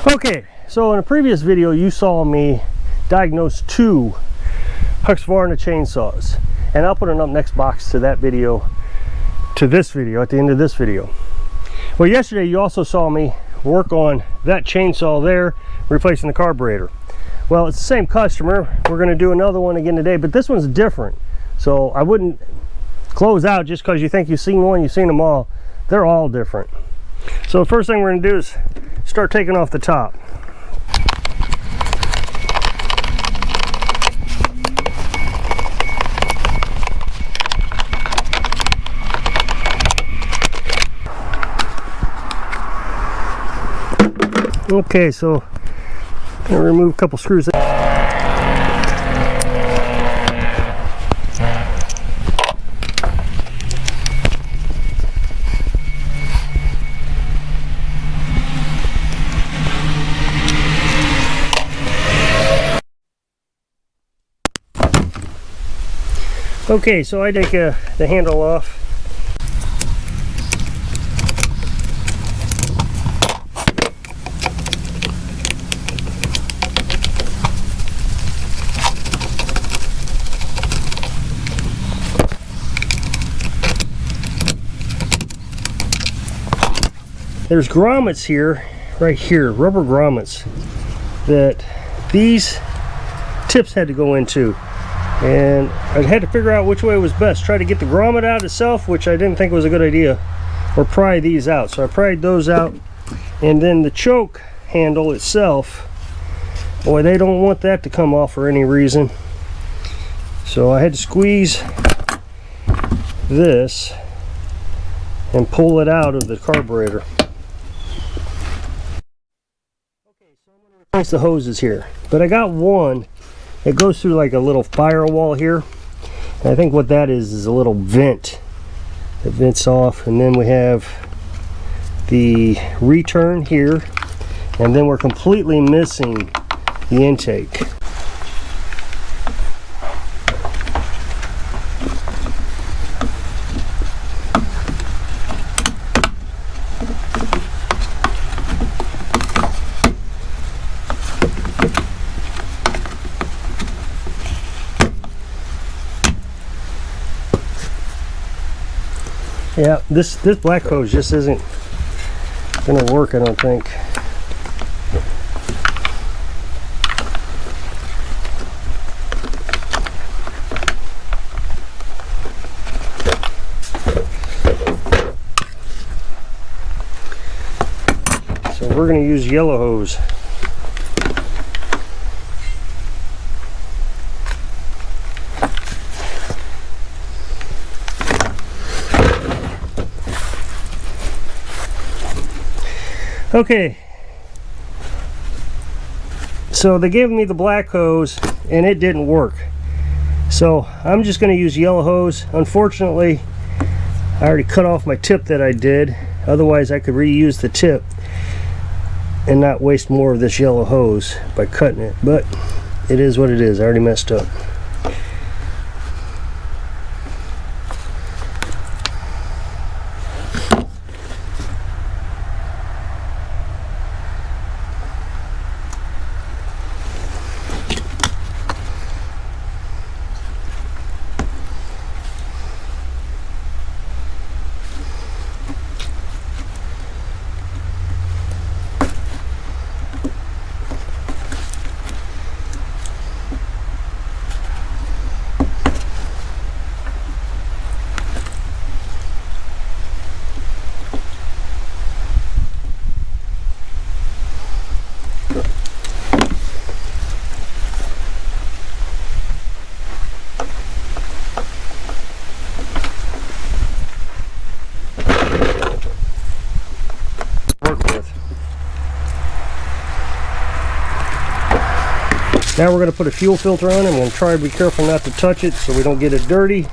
Okay, so in a previous video you saw me diagnose two Husqvarna chainsaws, and I'll put an up next box to that video, to this video, at the end of this video. Well, yesterday you also saw me work on that chainsaw there, replacing the carburetor. Well, it's the same customer. We're going to do another one again today, but this one's different. So I wouldn't close out just because you think you've seen one, you've seen them all. They're all different. So the first thing we're going to do is start taking off the top. Okay, so I'm going to remove a couple screws. Okay, so I take the handle off. There's grommets here, right here, rubber grommets that these tips had to go into. And I had to figure out which way was best. Try to get the grommet out itself, which I didn't think was a good idea, or pry these out. So I pried those out, and then the choke handle itself, boy, they don't want that to come off for any reason. So I had to squeeze this and pull it out of the carburetor. Okay, so I'm going to replace the hoses here, but I got one. It goes through like a little firewall here. And I think what that is a little vent that vents off. And then we have the return here. And then we're completely missing the intake. Yeah, this black hose just isn't gonna work, I don't think. So we're gonna use yellow hose. Okay, so they gave me the black hose and it didn't work, so I'm just going to use yellow hose. Unfortunately, I already cut off my tip that I did, otherwise I could reuse the tip and not waste more of this yellow hose by cutting it, but it is what it is. I already messed up. Now we're going to put a fuel filter on. I'm going to try to be careful not to touch it so we don't get it dirty.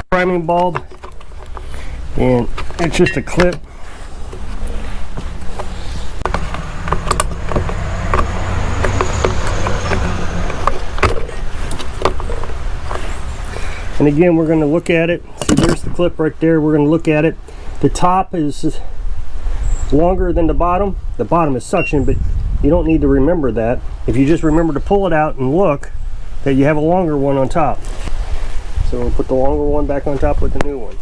Priming bulb, and it's just a clip. And again, we're going to look at it. See, there's the clip right there. We're going to look at it. The top is longer than the bottom. The bottom is suction, but you don't need to remember that. If you just remember to pull it out and look, that you have a longer one on top. So we'll put the longer one back on top with the new one.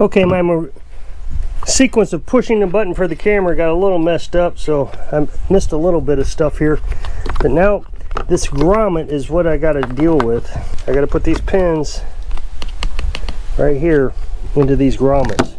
Okay, my sequence of pushing the button for the camera got a little messed up, so I missed a little bit of stuff here. But now this grommet is what I got to deal with. I got to put these pins right here into these grommets.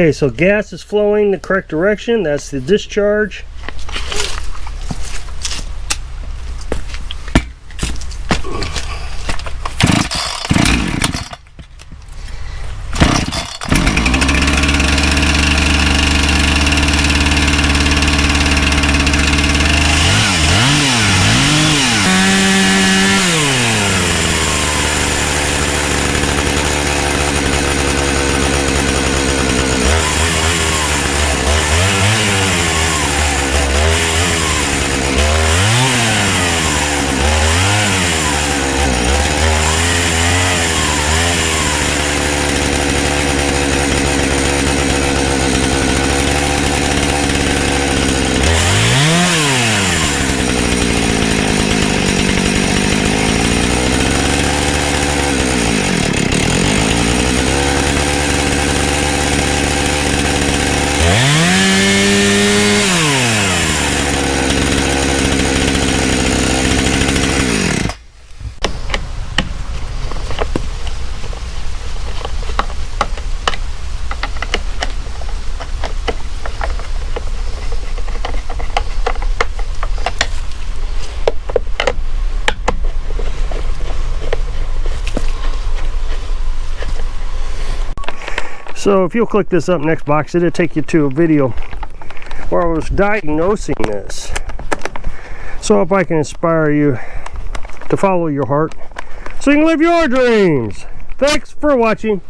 Okay, so gas is flowing the correct direction. That's the discharge. So if you'll click this up next box, it'll take you to a video where I was diagnosing this. So I hope I can inspire you to follow your heart so you can live your dreams. Thanks for watching.